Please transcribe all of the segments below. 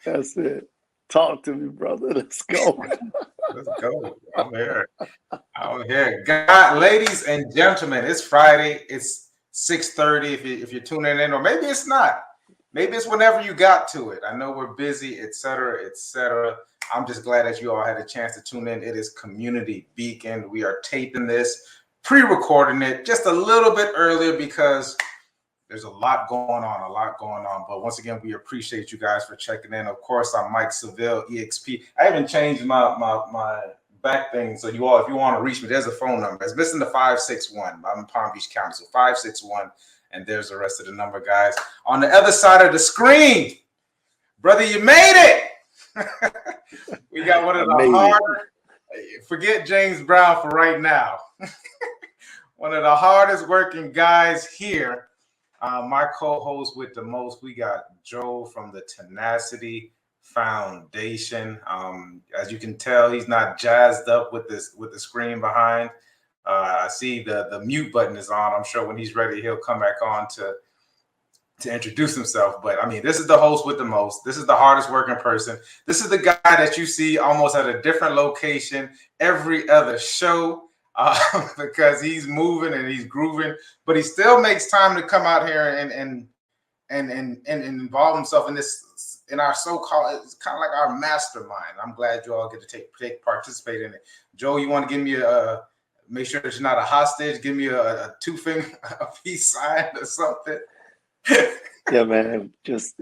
That's it. Talk to me, brother. Let's go. Let's go. I'm here. I'm here. God, ladies and gentlemen, it's Friday. It's 6:30 if you're tuning in, or maybe it's not. Maybe it's whenever you got to it. I know we're busy, etc., etc. I'm just glad that you all had a chance to tune in. It is Community Beacon. We are taping this, pre-recording it just a little bit earlier because there's a lot going on, a lot going on. But once again, we appreciate you guys for checking in. Of course, I'm Mike Seville, EXP. I haven't changed my back thing. So you all, if you want to reach me, there's a phone number. It's missing the 561. I'm in Palm Beach County. So 561, and there's the rest of the number, guys. On the other side of the screen, brother, you made it. We got one of the harder, forget James Brown for right now. One of the hardest working guys here. My co-host with the most, we got Joe from the Tenacity Foundation. As you can tell, he's not jazzed up with the screen behind. I see the mute button is on. I'm sure when he's ready, he'll come back on to introduce himself. But I mean, this is the host with the most. This is the hardest working person. This is the guy that you see almost at a different location every other show. Because he's moving and he's grooving, but he still makes time to come out here and involve himself in our so-called, it's kind of like our mastermind. I'm glad you all get to participate in it. Joe, you want to give me make sure that you're not a hostage, give me a two-finger a peace sign or something. Yeah, man. Just,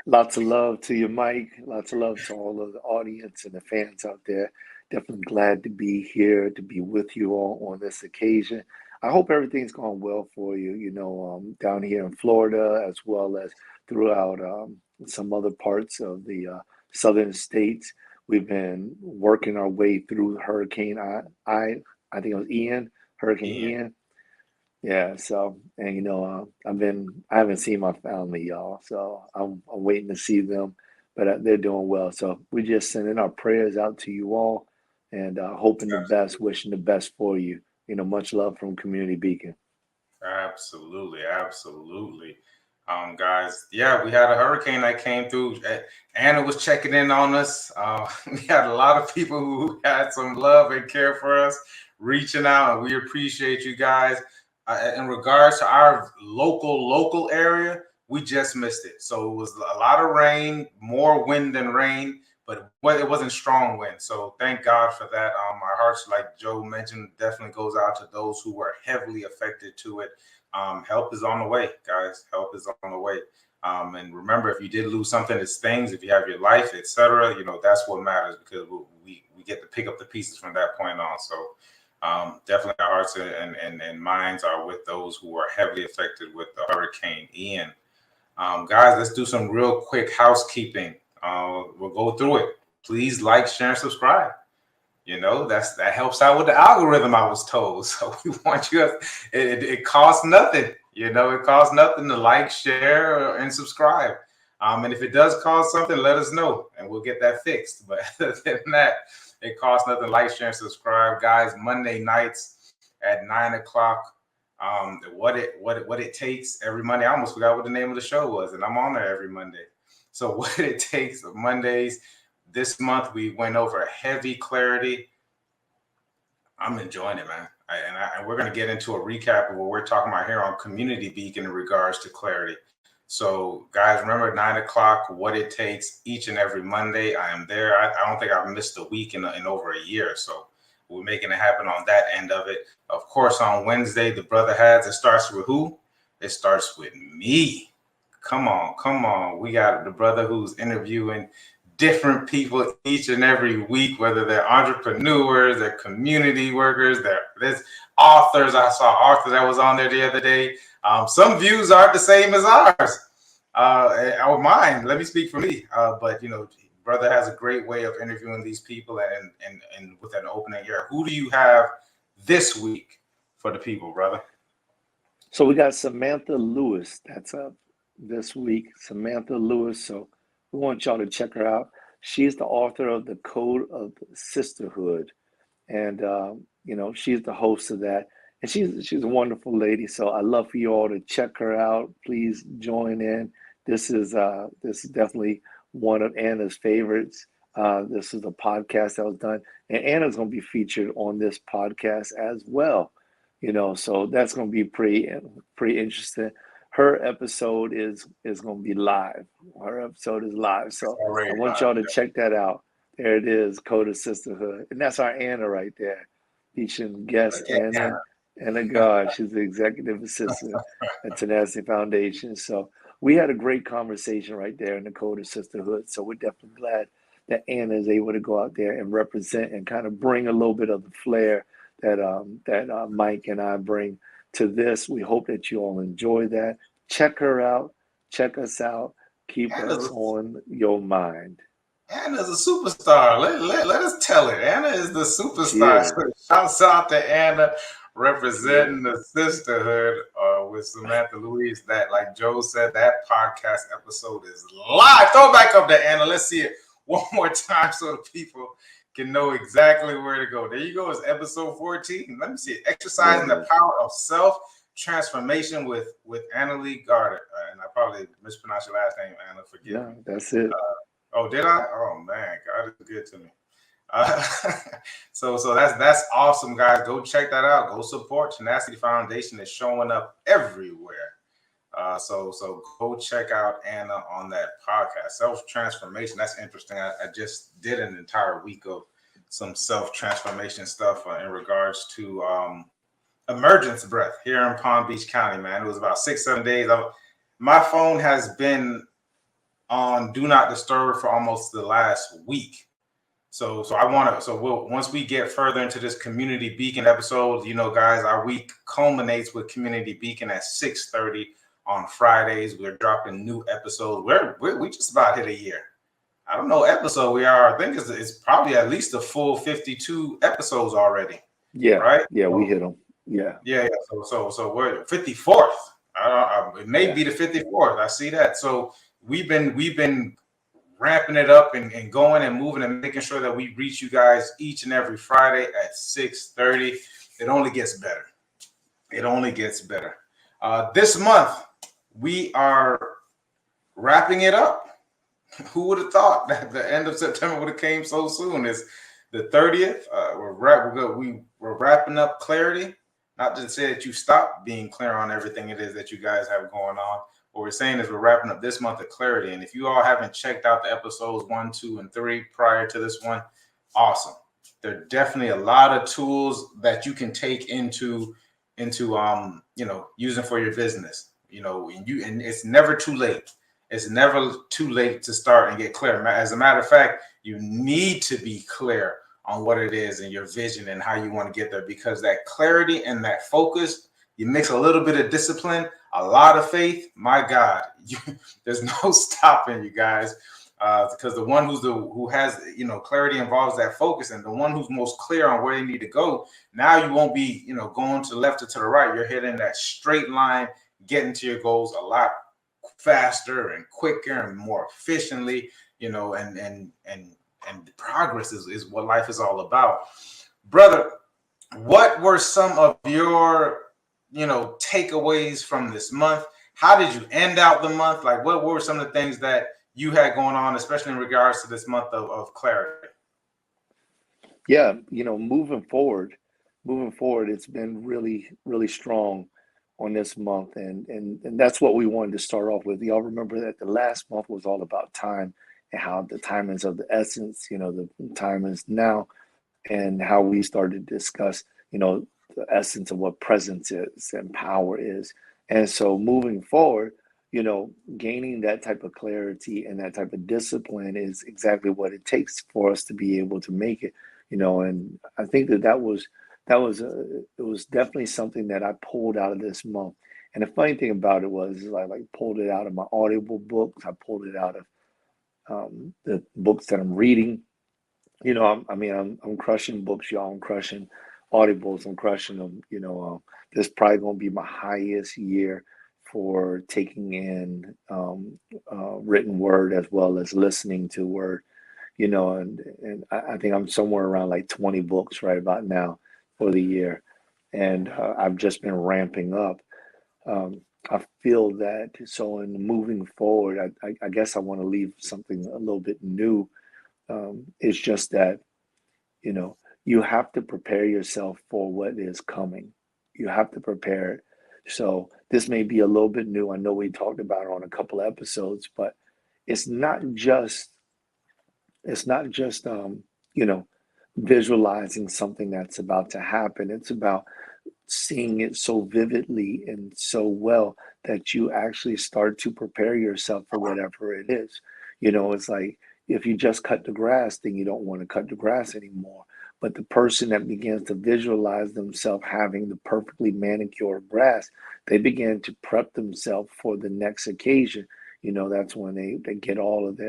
lots of love to you, Mike. Lots of love to all of the audience and the fans out there. Definitely glad to be here, to be with you all on this occasion. I hope everything's going well for you, down here in Florida, as well as throughout some other parts of the southern states. We've been working our way through Hurricane I think it was Hurricane Ian. Yeah, so and I haven't seen my family, y'all, so I'm waiting to see them, but they're doing well. So we're just sending our prayers out to you all, and hoping the best, wishing the best for you. Much love from Community Beacon. Absolutely, absolutely. Guys, yeah, we had a hurricane that came through. Anna was checking in on us. We had a lot of people who had some love and care for us, reaching out, and we appreciate you guys. In regards to our local area, we just missed it. So it was a lot of rain, more wind than rain, but it wasn't strong wind. So thank God for that. Our hearts, like Joe mentioned, definitely goes out to those who were heavily affected to it. Help is on the way, guys. Help is on the way. And remember, if you did lose something, it's things. If you have your life, etc., that's what matters, because we get to pick up the pieces from that point on. So definitely our hearts and minds are with those who are heavily affected with the Hurricane Ian. Guys, let's do some real quick housekeeping. We'll go through it. Please like, share, and subscribe. That helps out with the algorithm, I was told. So we want you. It costs nothing. It costs nothing to like, share, and subscribe. And if it does cost something, let us know, and we'll get that fixed. But other than that, it costs nothing. Like, share, and subscribe, guys. Monday nights at 9:00. What it takes every Monday. I almost forgot what the name of the show was, and I'm on there every Monday. So what it takes Mondays. This month we went over heavy clarity. I'm enjoying it, man. And we're going to get into a recap of what we're talking about here on Community Beacon in regards to clarity. So, guys, remember 9:00, what it takes each and every Monday. I am there. I don't think I've missed a week in over a year. So we're making it happen on that end of it. Of course, on Wednesday, the brother has, it starts with who? It starts with me. Come on. We got the brother who's interviewing different people each and every week, whether they're entrepreneurs, they're community workers, there's authors. I saw author that was on there the other day. Some views aren't the same as ours or mine. Let me speak for me. But brother has a great way of interviewing these people and with an opening ear. Who do you have this week for the people, brother? So we got Samantha Lewis that's up this week. Samantha Lewis. So we want y'all to check her out. She's the author of The Code of Sisterhood, and she's the host of that. And she's a wonderful lady. So I love for you all to check her out. Please join in. This is definitely one of Anna's favorites. This is a podcast that was done, and Anna's going to be featured on this podcast as well. So that's going to be pretty interesting. Her episode is going to be live. Her episode is live, It's so I already want live. y'all to check that out. There it is, Code of Sisterhood, and that's our Anna right there, featuring guest Look at Anna God. She's the executive assistant at Tenacity Foundation. So we had a great conversation right there in the Code of Sisterhood. So we're definitely glad that Anna is able to go out there and represent and kind of bring a little bit of the flair that Mike and I bring to this. We hope that you all enjoy that. Check her out. Check us out. Keep us Anna's on your mind. Anna's a superstar. Let us tell it. Anna is the She superstar. is. So shouts out to Anna She is. representing the sisterhood with Samantha Louise. That, like Joe said, that podcast episode is live. Throw it back up to Anna. Let's see it one more time so the people can know exactly where to go. There you go. It's episode 14. Let me see it. Exercising the power of self transformation with Anna Lee Garter. And I probably mispronounced your last name, Anna. Forgive me. That's it. Oh, did I? Oh man, God is good to me. Uh, so that's awesome, guys. Go check that out. Go support Tenacity Foundation. It's showing up everywhere. So go check out Anna on that podcast. Self transformation. That's interesting. I just did an entire week of some self transformation stuff in regards to emergence breath here in Palm Beach County. Man, it was about 6-7 days. My phone has been on do not disturb for almost the last week. So once we get further into this community beacon episode, guys, our week culminates with community beacon at 6:30 on Fridays. We're dropping new episodes. We just about hit a year. I don't know what episode we are. I think it's probably at least a full 52 episodes already. Yeah. Right? Yeah, we hit them. Yeah. Yeah. So we're 54th. It may be the 54th. I see that. So we've been ramping it up and going and moving and making sure that we reach you guys each and every Friday at 6:30. It only gets better. It only gets better. This month we are wrapping it up. Who would have thought that the end of September would have came so soon? It's the 30th. We're wrapping up clarity. Not to say that you stop being clear on everything it is that you guys have going on. What we're saying is we're wrapping up this month of clarity. And if you all haven't checked out the episodes 1, 2, and 3 prior to this one, awesome. There are definitely a lot of tools that you can take into using for your business. And it's never too late. It's never too late to start and get clear. As a matter of fact, you need to be clear on what it is and your vision and how you want to get there, because that clarity and that focus, you mix a little bit of discipline, a lot of faith. My God, there's no stopping you guys, because the one who has clarity involves that focus, and the one who's most clear on where they need to go. Now you won't be going to the left or to the right. You're hitting that straight line, getting to your goals a lot faster and quicker and more efficiently. And progress is what life is all about, brother. What were some of your takeaways from this month? How did you end out the month? Like, what were some of the things that you had going on, especially in regards to this month of clarity? Yeah, moving forward, it's been really, really strong on this month, and that's what we wanted to start off with. Y'all remember that the last month was all about time and how the time is of the essence. The time is now, and how we started to discuss, the essence of what presence is and power is. And so moving forward, gaining that type of clarity and that type of discipline is exactly what it takes for us to be able to make it. And I think it was definitely something that I pulled out of this month. And the funny thing about it was, I pulled it out of my Audible books. I pulled it out of the books that I'm reading. I'm crushing books, y'all. I'm crushing audibles. I'm crushing them. This is probably going to be my highest year for taking in written word as well as listening to word. And I think I'm somewhere around like 20 books right about now for the year, and I've just been ramping up. I feel that. So in moving forward, I guess I want to leave something a little bit new. It's just that, you know, you have to prepare yourself for what is coming. You have to prepare it. So this may be a little bit new. I know we talked about it on a couple of episodes, but it's not just it's not just you know, visualizing something that's about to happen. It's about seeing it so vividly and so well that you actually start to prepare yourself for whatever it is. You know, it's like if you just cut the grass, then you don't want to cut the grass anymore. But the person that begins to visualize themselves having the perfectly manicured grass, they begin to prep themselves for the next occasion. You know, that's when they get all of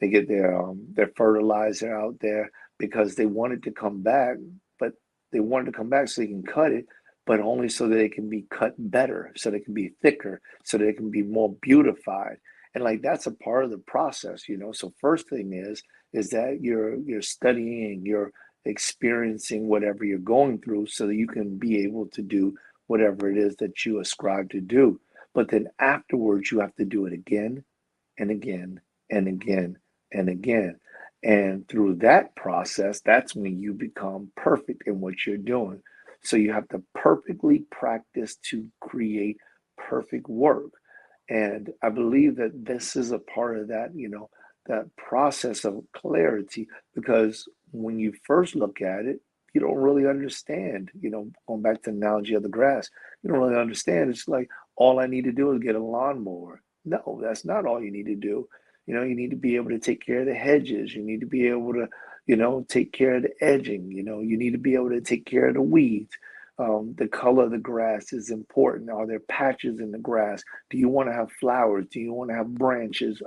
they get their fertilizer out there because they want it to come back, but they want it to come back so they can cut it, but only so that it can be cut better, so they can be thicker, so that it can be more beautified. And like that's a part of the process, you know. So first thing is that you're studying, you're experiencing whatever you're going through so that you can be able to do whatever it is that you ascribe to do. But then afterwards you have to do it again and again and again and again. And through that process, that's when you become perfect in what you're doing. So you have to perfectly practice to create perfect work. And I believe that this is a part of that, you know, that process of clarity, because when you first look at it, you don't really understand, you know, going back to the analogy of the grass, you don't really understand. It's like, all I need to do is get a lawnmower. No, that's not all you need to do. You know, you need to be able to take care of the hedges. You need to be able to, you know, take care of the edging. You know, you need to be able to take care of the weeds. The color of the grass is important. Are there patches in the grass? Do you want to have flowers? Do you want to have branches,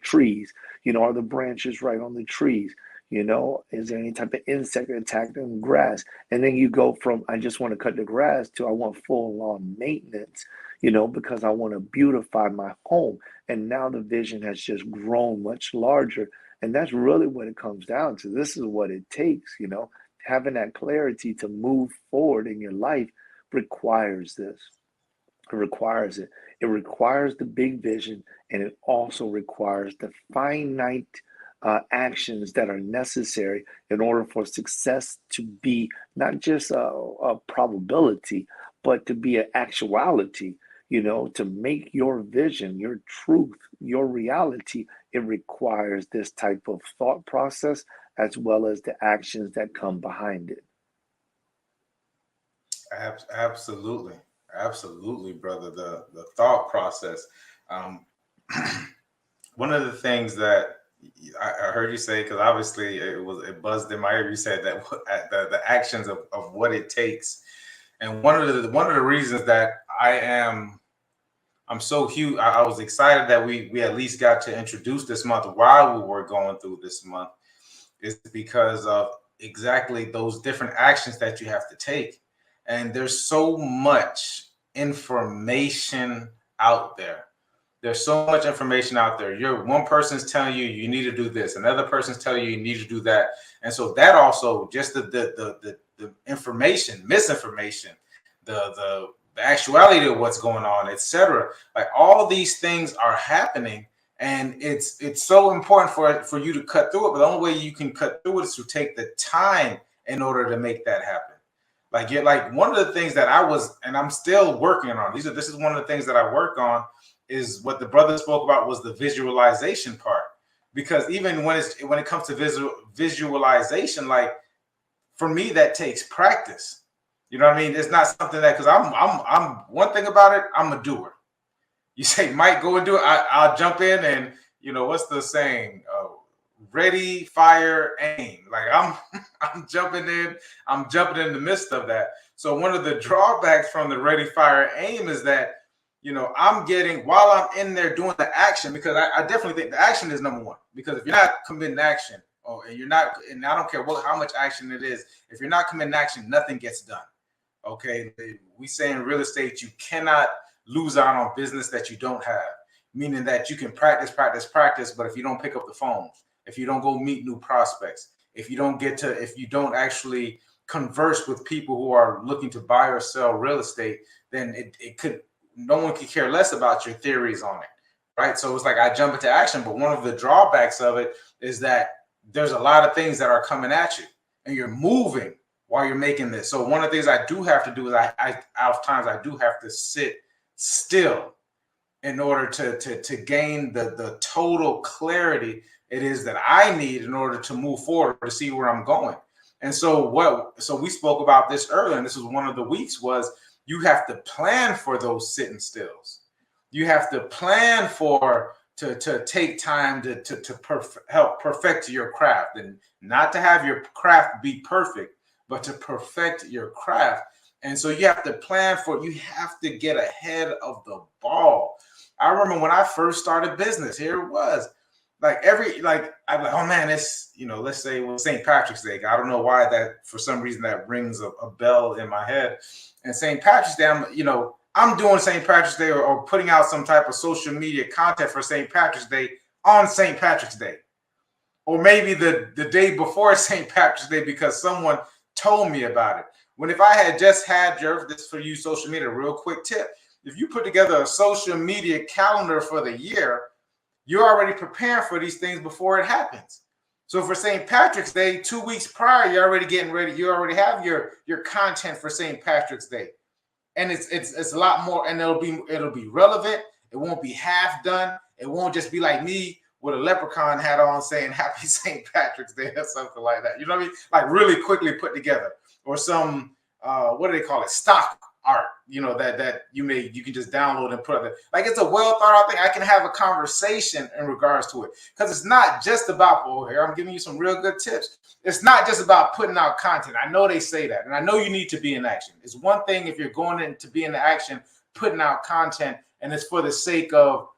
trees? You know, are the branches right on the trees? You know, is there any type of insect attacking the grass? And then you go from I just want to cut the grass to I want full on maintenance, you know, because I want to beautify my home. And now the vision has just grown much larger. And that's really what it comes down to. This is what it takes, you know, having that clarity to move forward in your life requires this. It requires it. It requires the big vision, and it also requires the finite actions that are necessary in order for success to be not just a probability, but to be an actuality. You know, to make your vision, your truth, your reality, it requires this type of thought process as well as the actions that come behind it. Absolutely, absolutely, brother. The thought process. Um, one of the things that I heard you say, because obviously it buzzed in my ear. You said that the actions of what it takes, and one of the reasons that I'm so huge. I was excited that we at least got to introduce this month while we were going through this month is because of exactly those different actions that you have to take. And there's so much information out there. There's so much information out there. You're one person's telling you you need to do this, another person's telling you you need to do that, and so that also just the information, misinformation, the actuality of what's going on, etc. Like all these things are happening, and it's so important for you to cut through it. But the only way you can cut through it is to take the time in order to make that happen. Like you're like one of the things that I was and I'm still working on. This is one of the things that I work on is what the brother spoke about was the visualization part. Because even when it comes to visualization, like for me, that takes practice. You know what I mean? It's not something that because I'm one thing about it, I'm a doer. You say, Mike, go and do it. I'll jump in and what's the saying? Ready, fire, aim. Like I'm jumping in. I'm jumping in the midst of that. So one of the drawbacks from the ready, fire, aim is that I'm getting while I'm in there doing the action because I definitely think the action is number one. Because if you're not committing action, and you're not, and I don't care how much action it is, if you're not committing action, nothing gets done. Okay, we say in real estate you cannot lose out on business that you don't have, meaning that you can practice, but if you don't pick up the phones, if you don't go meet new prospects, if you don't actually converse with people who are looking to buy or sell real estate, then it could no one could care less about your theories on it, right? So it's like I jump into action, but one of the drawbacks of it is that there's a lot of things that are coming at you, and you're moving while you're making this. So one of the things I do have to do is I oftentimes I do have to sit still in order to gain the total clarity it is that I need in order to move forward, to see where I'm going. And so we spoke about this earlier, and this was one of the weeks, was you have to plan for those sitting stills. You have to plan for to take time to help perfect your craft, and not to have your craft be perfect, but to perfect your craft. And so you have to plan for it. You have to get ahead of the ball. I remember when I first started business, here it was. I'm like, oh man, it's, let's say it was St. Patrick's Day. I don't know why that, for some reason, that rings a bell in my head. And St. Patrick's Day, I'm doing St. Patrick's Day or putting out some type of social media content for St. Patrick's Day on St. Patrick's Day. Or maybe the day before St. Patrick's Day because someone told me about it. When if I had just had this for you, social media, real quick tip. If you put together a social media calendar for the year, you're already preparing for these things before it happens. So for St. Patrick's Day, 2 weeks prior, you're already getting ready. You already have your content for St. Patrick's Day. And it's a lot more, and it'll be relevant. It won't be half done. It won't just be like me with a leprechaun hat on saying Happy St. Patrick's Day or something like that. You know what I mean? Like really quickly put together. Or some what do they call it? Stock art, that you can just download and put up there. Like it's a well thought out thing. I can have a conversation in regards to it. Because it's not just about, here I'm giving you some real good tips. It's not just about putting out content. I know they say that, and I know you need to be in action. It's one thing if you're going in to be in action, putting out content, and it's for the sake of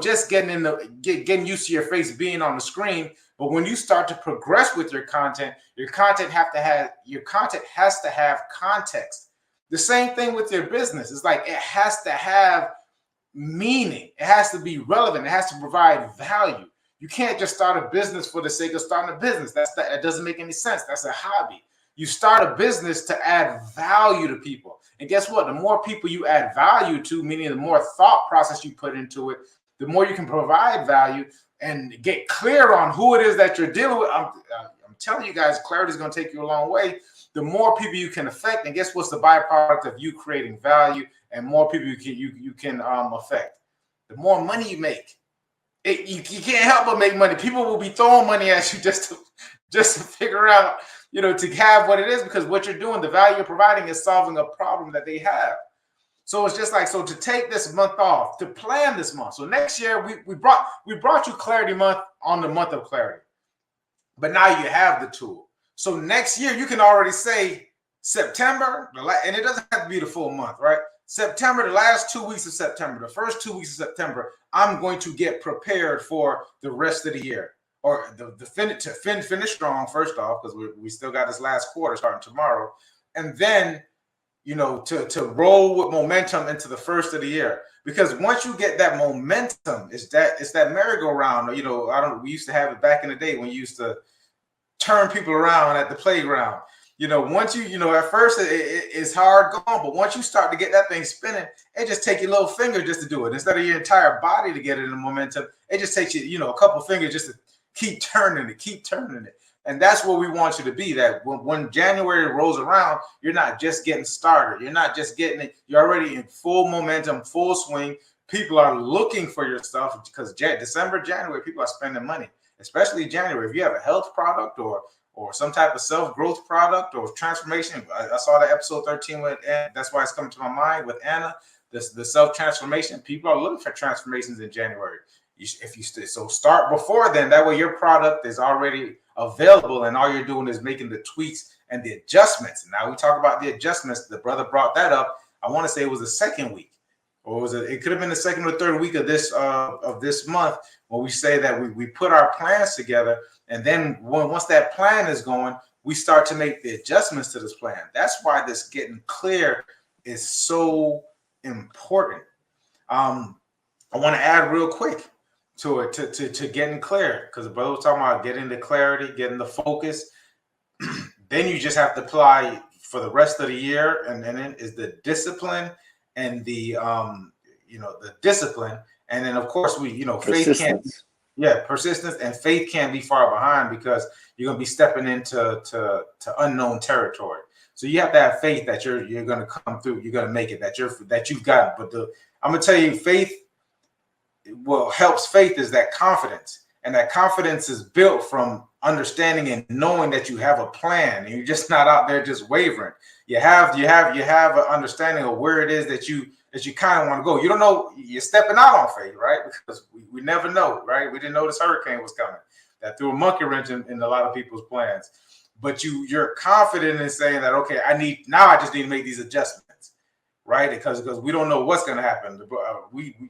just getting used to your face being on the screen. But when you start to progress with your content has to have context. The same thing with your business. It's like it has to have meaning. It has to be relevant. It has to provide value. You can't just start a business for the sake of starting a business. That doesn't make any sense. That's a hobby. You start a business to add value to people. And guess what? The more people you add value to, meaning the more thought process you put into it, the more you can provide value and get clear on who it is that you're dealing with. I'm telling you guys, clarity is going to take you a long way. The more people you can affect, and guess what's the byproduct of you creating value and more people you can affect? The more money you make. You can't help but make money. People will be throwing money at you just to figure out, to have what it is, because what you're doing, the value you're providing is solving a problem that they have. So it's just like, so to take this month off, to plan this month. So next year we brought you Clarity Month on the month of clarity. But now you have the tool. So next year you can already say September, and it doesn't have to be the full month, right? September, the last 2 weeks of September, the first 2 weeks of September, I'm going to get prepared for the rest of the year, or finish strong first off, because we still got this last quarter starting tomorrow, and then to roll with momentum into the first of the year. Because once you get that momentum, it's that merry-go-round. We used to have it back in the day when you used to turn people around at the playground. Once at first it's hard going, but once you start to get that thing spinning, it just takes your little finger just to do it. Instead of your entire body to get it in the momentum, it just takes you, a couple fingers just to keep turning it. And that's where we want you to be, that when January rolls around, you're not just getting started. You're not just getting it. You're already in full momentum, full swing. People are looking for your stuff because December, January, people are spending money, especially January. If you have a health product or some type of self-growth product or transformation. I saw that episode 13 with Anna. That's why it's coming to my mind with Anna, the self-transformation. People are looking for transformations in January. So start before then. That way your product is already available and all you're doing is making the tweaks and the adjustments. Now we talk about the adjustments. The brother brought that up. I want to say it was the second week, or it could have been the second or third week of this month, when we say that we put our plans together. And then once that plan is going, we start to make the adjustments to this plan. That's why this getting clear is so important. I want to add real quick to it, to getting clear, because the brother was talking about getting the clarity, getting the focus. Then you just have to apply for the rest of the year. And then is the discipline and the the discipline. And then of course faith can't, Persistence. yeah, persistence and faith can't be far behind, because you're going to be stepping into to unknown territory. So you have to have faith that you're going to come through, you're going to make it, that you've got it. But I'm going to tell you, faith, what helps faith is that confidence. And that confidence is built from understanding and knowing that you have a plan, and you're just not out there just wavering. You have an understanding of where it is that you kind of want to go. You don't know, you're stepping out on faith, right? Because we never know, right? We didn't know this hurricane was coming. That threw a monkey wrench in a lot of people's plans. But you're confident in saying that, okay, I just need to make these adjustments, right? Because we don't know what's going to happen.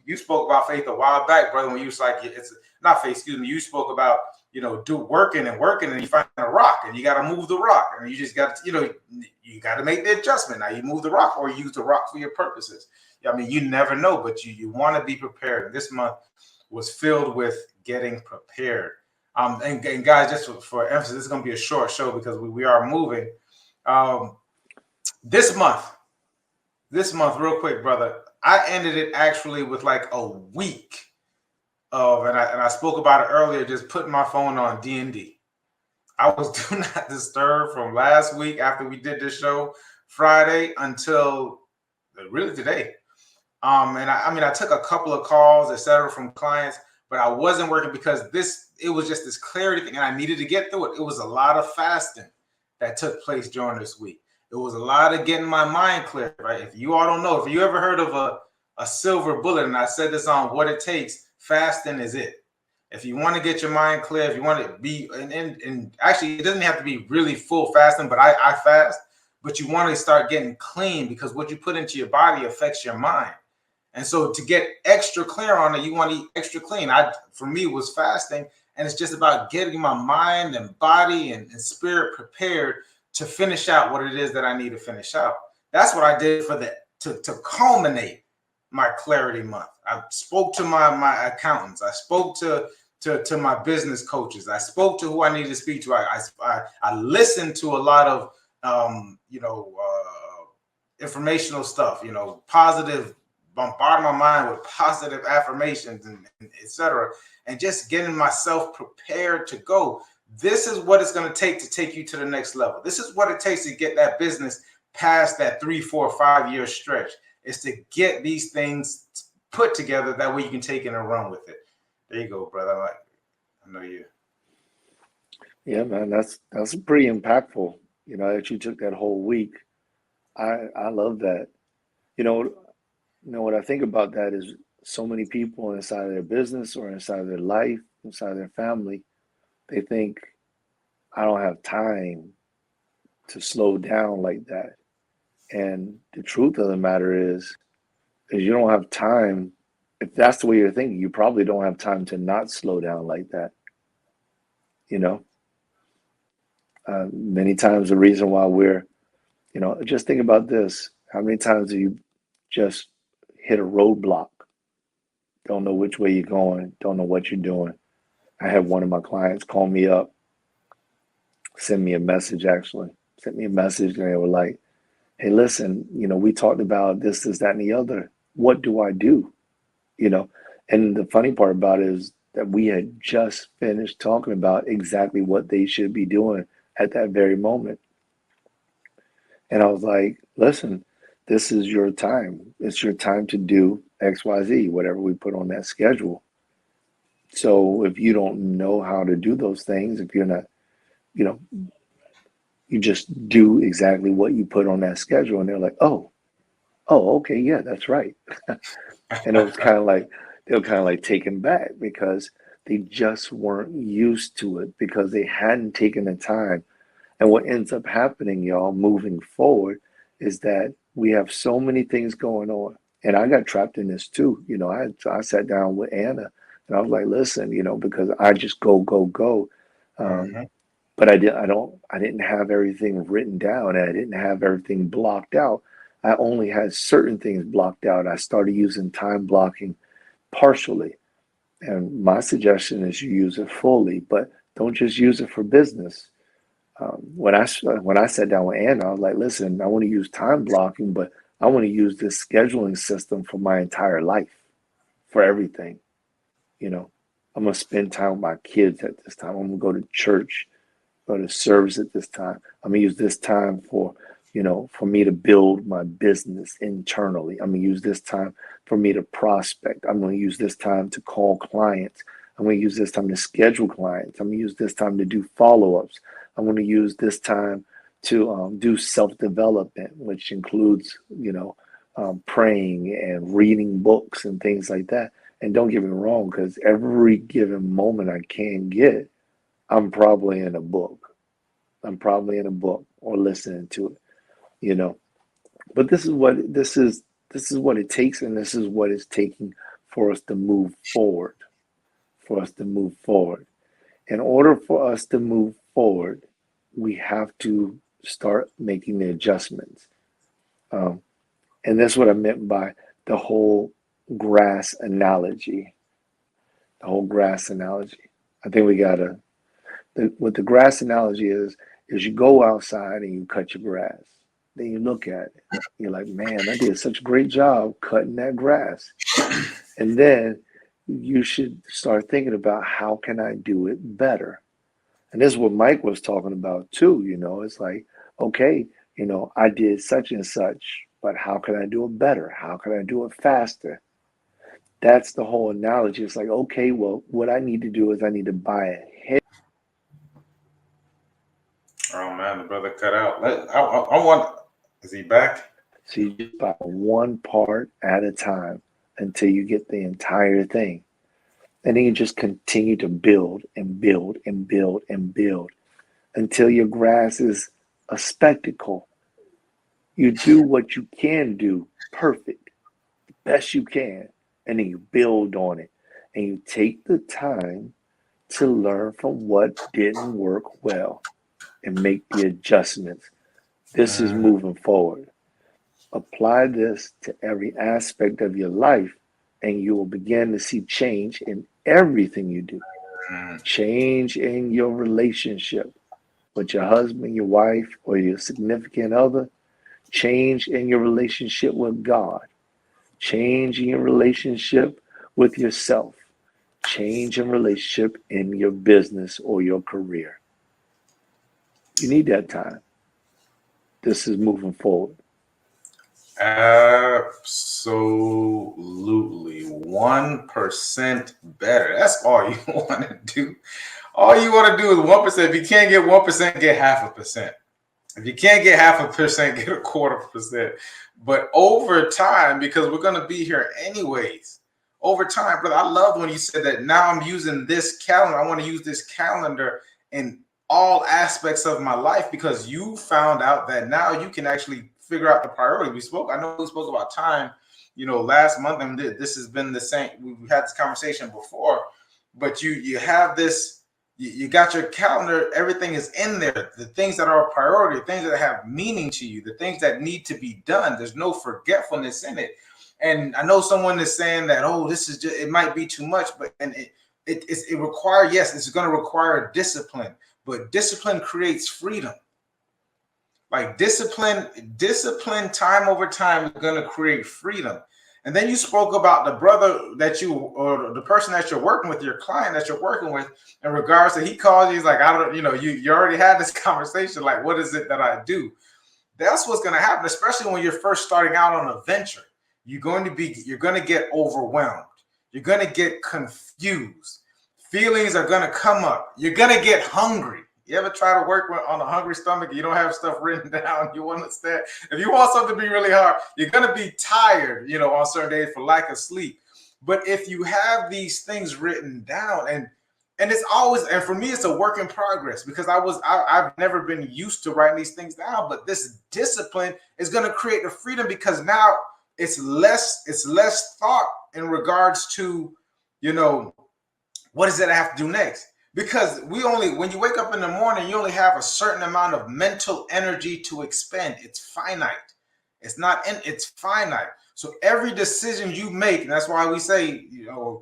You spoke about faith a while back, brother, when you was like, it's not faith, excuse me. You spoke about, working, and you find a rock, and you got to move the rock, and you just got to, you got to make the adjustment. Now you move the rock, or you use the rock for your purposes. I mean, you never know, but you want to be prepared. This month was filled with getting prepared. And guys, just for emphasis, this is going to be a short show because we are moving. This month, real quick, brother, I ended it actually with like a week of, and I spoke about it earlier, just putting my phone on D&D. I was do not disturb from last week after we did this show Friday until really today. And I took a couple of calls, etc., from clients, but I wasn't working because it was just this clarity thing, and I needed to get through it. It was a lot of fasting that took place during this week. It was a lot of getting my mind clear, right? If you all don't know, if you ever heard of a silver bullet, and I said this on What It Takes, fasting is it. If you want to get your mind clear, if you want to be, and actually it doesn't have to be really full fasting, but I fast, but you want to start getting clean, because what you put into your body affects your mind. And so to get extra clear on it, you want to eat extra clean. For me, it was fasting, and it's just about getting my mind and body and spirit prepared to finish out what it is that I need to finish out. That's what I did to culminate my clarity month. I spoke to my accountants. I spoke to my business coaches. I spoke to who I needed to speak to. I listened to a lot of informational stuff, positive, bombard my mind with positive affirmations and etc., and just getting myself prepared to go. This is what it's going to take you to the next level. This is what it takes to get that business past that 3, 4, 5 year stretch, is to get these things put together. That way you can take it and run with it. There you go, brother. I know you. Yeah, man, that's pretty impactful. That you took that whole week. I love that. What I think about that is so many people inside of their business or inside of their life, inside of their family, they think, I don't have time to slow down like that. And the truth of the matter is you don't have time. If that's the way you're thinking, you probably don't have time to not slow down like that. Many times the reason why we're, just think about this. How many times do you just hit a roadblock? Don't know which way you're going, don't know what you're doing. I had one of my clients call me up, sent me a message, and they were like, hey, listen, we talked about this, that, and the other. What do I do? And the funny part about it is that we had just finished talking about exactly what they should be doing at that very moment. And I was like, listen, this is your time. It's your time to do XYZ, whatever we put on that schedule. So if you don't know how to do those things, if you're not, you just do exactly what you put on that schedule. And they're like, oh, okay, yeah, that's right. And it was kind of like, they were kind of like taken back because they just weren't used to it, because they hadn't taken the time. And what ends up happening, y'all, moving forward, is that we have so many things going on. And I got trapped in this too. I sat down with Anna and I was like, listen, because I just go. But I didn't have everything written down, and I didn't have everything blocked out. I only had certain things blocked out. I started using time blocking partially. And my suggestion is you use it fully, but don't just use it for business. When I sat down with Anna, I was like, listen, I want to use time blocking, but I want to use this scheduling system for my entire life, for everything. You know, I'm gonna spend time with my kids at this time. I'm gonna go to church, go to service at this time. I'm gonna use this time for, for me to build my business internally. I'm gonna use this time for me to prospect. I'm gonna use this time to call clients. I'm gonna use this time to schedule clients. I'm gonna use this time to do follow-ups. I'm gonna use this time to do self-development, which includes, praying and reading books and things like that. And don't get me wrong, because every given moment I can get, I'm probably in a book. I'm probably in a book or listening to it, you know. But this is what it takes, and this is what it's taking for us to move forward. For us to move forward. In order for us to move forward, we have to start making the adjustments. Um, and that's what I meant by the whole grass analogy. The whole grass analogy. I think we gotta what the grass analogy is you go outside and you cut your grass. Then you look at it. You're like, man, I did such a great job cutting that grass. And then you should start thinking about how can I do it better? And this is what Mike was talking about too, It's like, okay, I did such and such, but how can I do it better? How can I do it faster? That's the whole analogy. It's like, okay, well, what I need to do is I need to buy a head. Oh man, the brother cut out. I want. Is he back? So you just buy one part at a time until you get the entire thing. And then you just continue to build and build and build and build until your grass is a spectacle. You do what you can do perfect, the best you can, and then you build on it. And you take the time to learn from what didn't work well and make the adjustments. This is moving forward. Apply this to every aspect of your life, and you will begin to see change in everything you do. Change in your relationship with your husband, your wife, or your significant other. Change in your relationship with God. Change in your relationship with yourself. Change in relationship in your business or your career. You need that time. This is moving forward. Absolutely. 1% better. That's all you want to do. All you want to do is 1%. If you can't get 1%, get 0.5%. If you can't get 0.5%, get 0.25%. But over time, because we're going to be here anyways, over time, brother, I love when you said that now I'm using this calendar. I want to use this calendar in all aspects of my life because you found out that now you can actually figure out the priority. I know we spoke about time, last month, and this has been the same. We've had this conversation before, but you have this. You got your calendar, everything is in there. The things that are a priority, the things that have meaning to you, the things that need to be done. There's no forgetfulness in it. And I know someone is saying that, oh, this is just, it might be too much, but it requires, yes, it's going to require discipline, but discipline creates freedom. Like discipline time over time is going to create freedom. And then you spoke about the brother that or the person that you're working with, your client that you're working with, in regards to he calls you, he's like, I don't, you already had this conversation. Like, what is it that I do? That's what's going to happen, especially when you're first starting out on a venture. You're going to get overwhelmed. You're going to get confused. Feelings are going to come up. You're going to get hungry. You ever try to work on a hungry stomach? You don't have stuff written down. You understand? If you want something to be really hard, you're going to be tired, on certain days for lack of sleep. But if you have these things written down, and it's always, and for me, it's a work in progress because I've never been used to writing these things down. But this discipline is going to create the freedom because now it's less thought in regards to, what is it I have to do next? Because when you wake up in the morning, you only have a certain amount of mental energy to expend. It's finite. It's finite. So every decision you make, and that's why we say,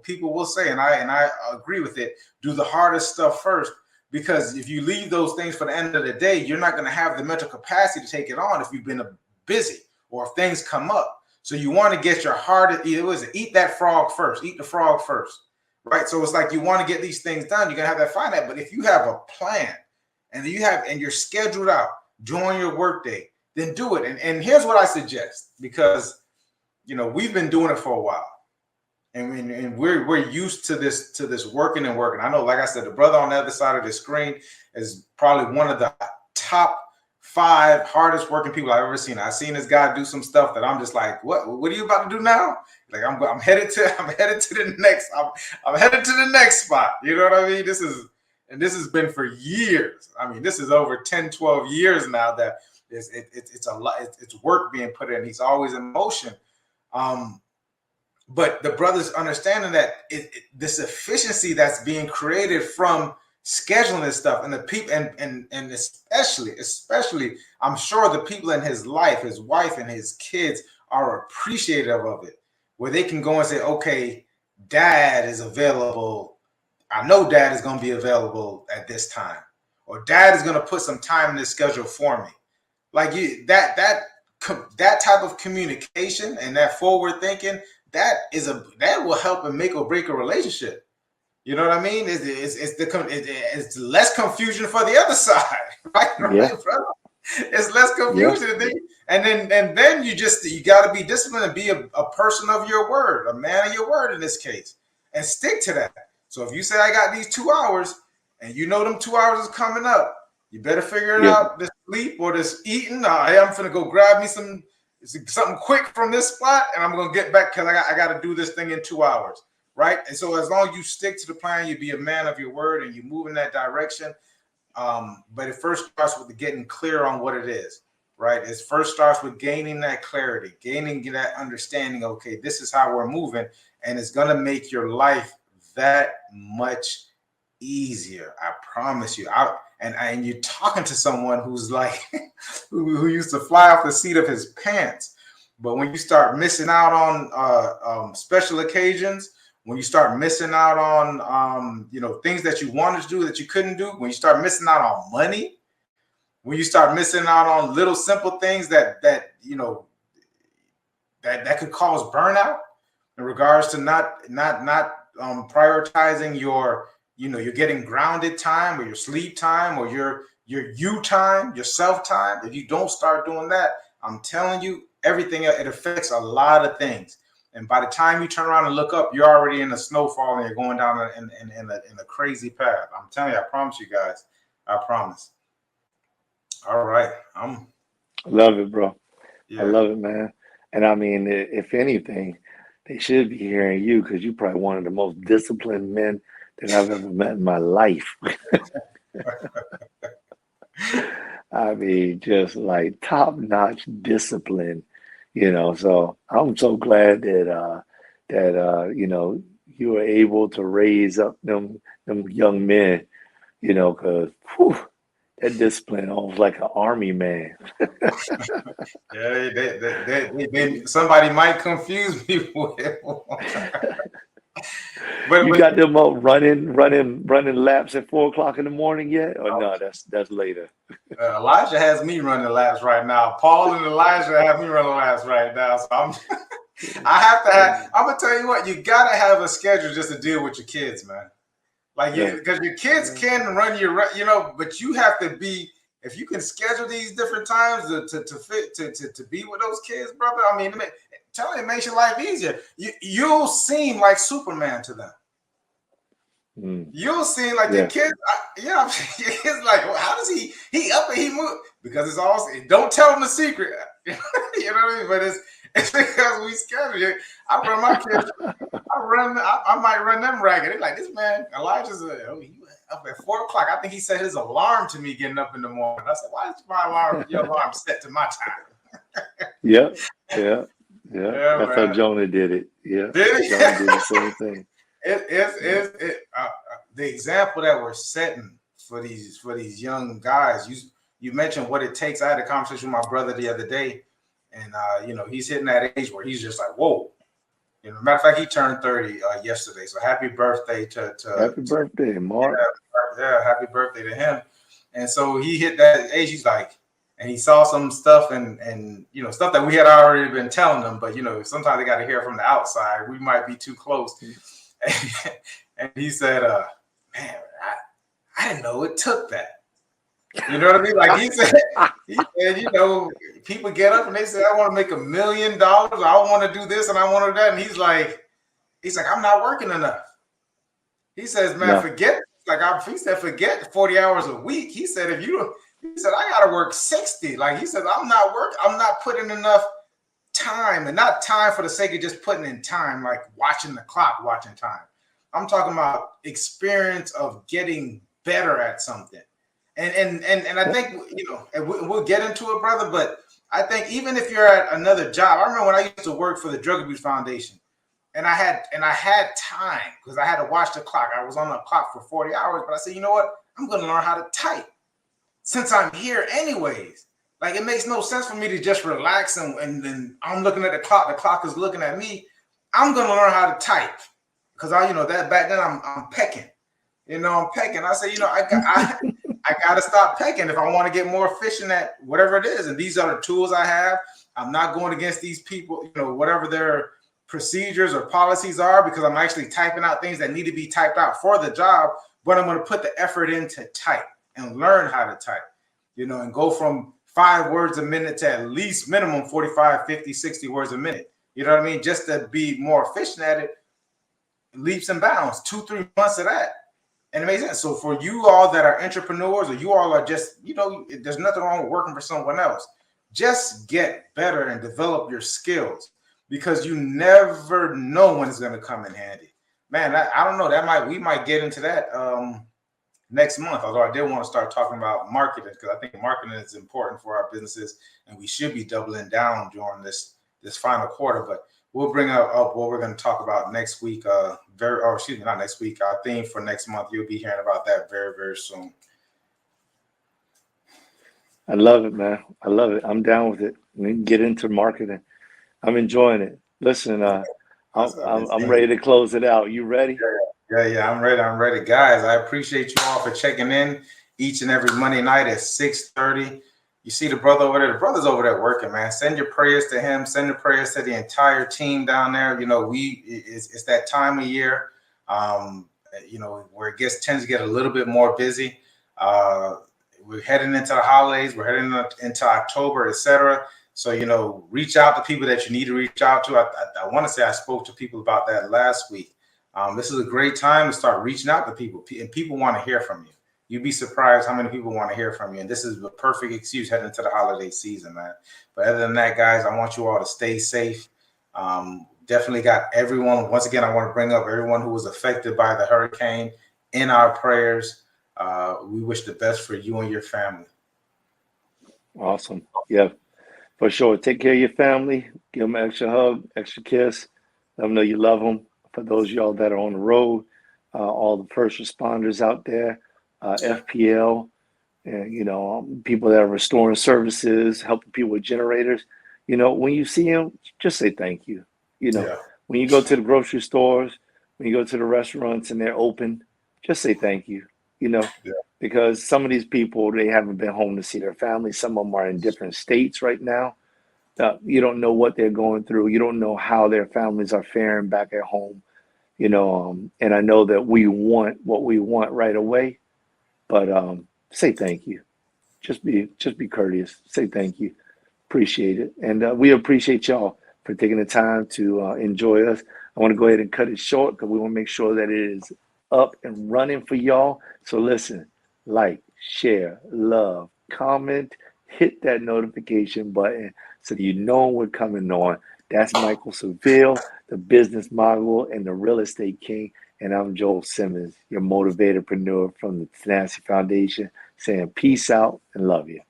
people will say, and I agree with it, do the hardest stuff first. Because if you leave those things for the end of the day, you're not going to have the mental capacity to take it on if you've been busy. or if things come up. So you want to get your heart, it was eat that frog first, eat the frog first, right? So it's like you want to get these things done. You're gonna have that finance, but if you have a plan and you're scheduled out during your workday, then do it. And here's what I suggest, because we've been doing it for a while. And we're used to this working and working. I know, like I said, the brother on the other side of the screen is probably one of the top 5 hardest working people I've ever seen. I've seen this guy do some stuff that I'm just like, what are you about to do now? Like I'm headed to the next. I'm headed to the next spot. You know what I mean? This has been for years. I mean, this is over 10, 12 years now that it's a lot. It's work being put in. He's always in motion. But the brothers understanding that this efficiency that's being created from scheduling this stuff, and the people, and especially, I'm sure the people in his life, his wife and his kids, are appreciative of it, where they can go and say, okay, dad is available. I know dad is going to be available at this time, or dad is going to put some time in the schedule for me. Like that type of communication and that forward thinking, that will help and make or break a relationship. You know what I mean? It's less confusion for the other side, right? Yeah. Brother? It's less confusion, yeah. And then you got to be disciplined and be a person of your word, a man of your word in this case, and stick to that. So if you say I got these 2 hours, and them 2 hours is coming up, you better figure it out. This sleep or this eating. Hey, I'm finna go grab me something quick from this spot, and I'm gonna get back because I got to do this thing in 2 hours, right? And so as long as you stick to the plan, you be a man of your word and you move in that direction. But it first starts with getting clear on what it is, right? It first starts with gaining that clarity, gaining that understanding. Okay, this is how we're moving, and it's gonna make your life that much easier. I promise you. And you're talking to someone who's like who used to fly off the seat of his pants. But when you start missing out on special occasions, when you start missing out on things that you wanted to do that you couldn't do, when you start missing out on money, when you start missing out on little simple things that could cause burnout in regards to not prioritizing your you're getting grounded time, or your sleep time, or your you time, your self time. If you don't start doing that, I'm telling you, everything, it affects a lot of things. And by the time you turn around and look up, you're already in the snowfall and you're going down in a crazy path. I'm telling you, I promise you guys. I promise. All right. I love it, bro. Yeah. I love it, man. And I mean, if anything, they should be hearing you, because you're probably one of the most disciplined men that I've ever met in my life. I mean, just like top-notch discipline, So I'm so glad that you were able to raise up them young men, because that discipline almost like an army man. Yeah, somebody might confuse me with. But got them up running laps at 4 o'clock in the morning yet? Or no, that's later. Elijah has me running laps right now. Paul and Elijah have me running laps right now. So I'm gonna tell you what, you gotta have a schedule just to deal with your kids, man. Like, because your kids can run but you have to be, if you can schedule these different times to be with those kids, brother. I mean, tell you, it makes your life easier. You'll seem like Superman to them. You'll seem like the kids. It's like, well, how does he up and he move? Because it's all. Don't tell them the secret. You know what I mean? But it's because we schedule it. I run my kids. I might run them ragged. They're like, this man Elijah's he up at 4 o'clock. I think he set his alarm to me getting up in the morning. I said, why is your alarm set to my time? Yeah. That's how Jonah did it. Yeah, did he? Jonah did the same thing. The example that we're setting for these young guys. You mentioned what it takes. I had a conversation with my brother the other day, and he's hitting that age where he's just like, whoa. Matter of fact, he turned 30 yesterday. So happy birthday to happy birthday, Mark. Yeah, happy birthday to him. And so he hit that age. He's like, and he saw some stuff and stuff that we had already been telling them, but sometimes they got to hear from the outside. We might be too close. And he said, man, I didn't know it took that. You know what I mean? Like he said, people get up and they say, I want to make $1 million. I want to do this and I want to do that. And he's like, I'm not working enough. He says, man, forget. He said, forget 40 hours a week. He said, I got to work 60. Like he said, I'm not putting enough time, and not time for the sake of just putting in time, like watching the clock, watching time. I'm talking about experience of getting better at something. And I think, and we'll get into it, brother, but I think even if you're at another job, I remember when I used to work for the Drug Abuse Foundation, and I had time because I had to watch the clock. I was on the clock for 40 hours, but I said, you know what? I'm going to learn how to type since I'm here anyways. Like, it makes no sense for me to just relax and then I'm looking at the clock is looking at me. I'm going to learn how to type because that back then I'm pecking. I'm pecking. I say, I got to stop pecking if I want to get more efficient at whatever it is. And these are the tools I have. I'm not going against these people, whatever their procedures or policies are, because I'm actually typing out things that need to be typed out for the job, but I'm going to put the effort in to type and learn how to type, and go from 5 words a minute to at least minimum 45, 50, 60 words a minute. You know what I mean? Just to be more efficient at it, leaps and bounds, 2-3 months of that. And it makes sense. So for you all that are entrepreneurs, or you all are just, there's nothing wrong with working for someone else. Just get better and develop your skills, because you never know when it's going to come in handy. Man, I don't know. We might get into that next month, although I did want to start talking about marketing, because I think marketing is important for our businesses, and we should be doubling down during this final quarter. But we'll bring up what we're going to talk about next week. Not next week. Our theme for next month. You'll be hearing about that very, very soon. I love it, man. I love it. I'm down with it. We can get into marketing. I'm enjoying it. Listen, I'm ready to close it out. You ready? Yeah. I'm ready. Guys, I appreciate you all for checking in each and every Monday night at 6:30. You see the brother over there. The brother's over there working, man. Send your prayers to him. Send your prayers to the entire team down there. It's that time of year, where it tends to get a little bit more busy. We're heading into the holidays. We're heading into October, etc. So, reach out to people that you need to reach out to. I want to say I spoke to people about that last week. This is a great time to start reaching out to people, and people want to hear from you. You'd be surprised how many people want to hear from you. And this is the perfect excuse heading into the holiday season, man. But other than that, guys, I want you all to stay safe. Definitely got everyone. Once again, I want to bring up everyone who was affected by the hurricane in our prayers. We wish the best for you and your family. Awesome. Yeah, for sure. Take care of your family. Give them an extra hug, extra kiss. Let them know you love them. For those of y'all that are on the road, all the first responders out there, FPL, and people that are restoring services, helping people with generators. When you see them, just say thank you. When you go to the grocery stores, when you go to the restaurants and they're open, just say thank you. Because some of these people, they haven't been home to see their families. Some of them are in different states right now. You don't know what they're going through. You don't know how their families are faring back at home. And I know that we want what we want right away. But say thank you. Just be courteous. Say thank you. Appreciate it. And we appreciate y'all for taking the time to enjoy us. I want to go ahead and cut it short because we want to make sure that it is up and running for y'all. So listen, like, share, love, comment, hit that notification button so that you know we're coming on. That's Michaeldseville, the business mogul and the real estate king. And I'm Joel Simmons, your motivatorpreneur from the Tenacity Foundation, saying peace out and love you.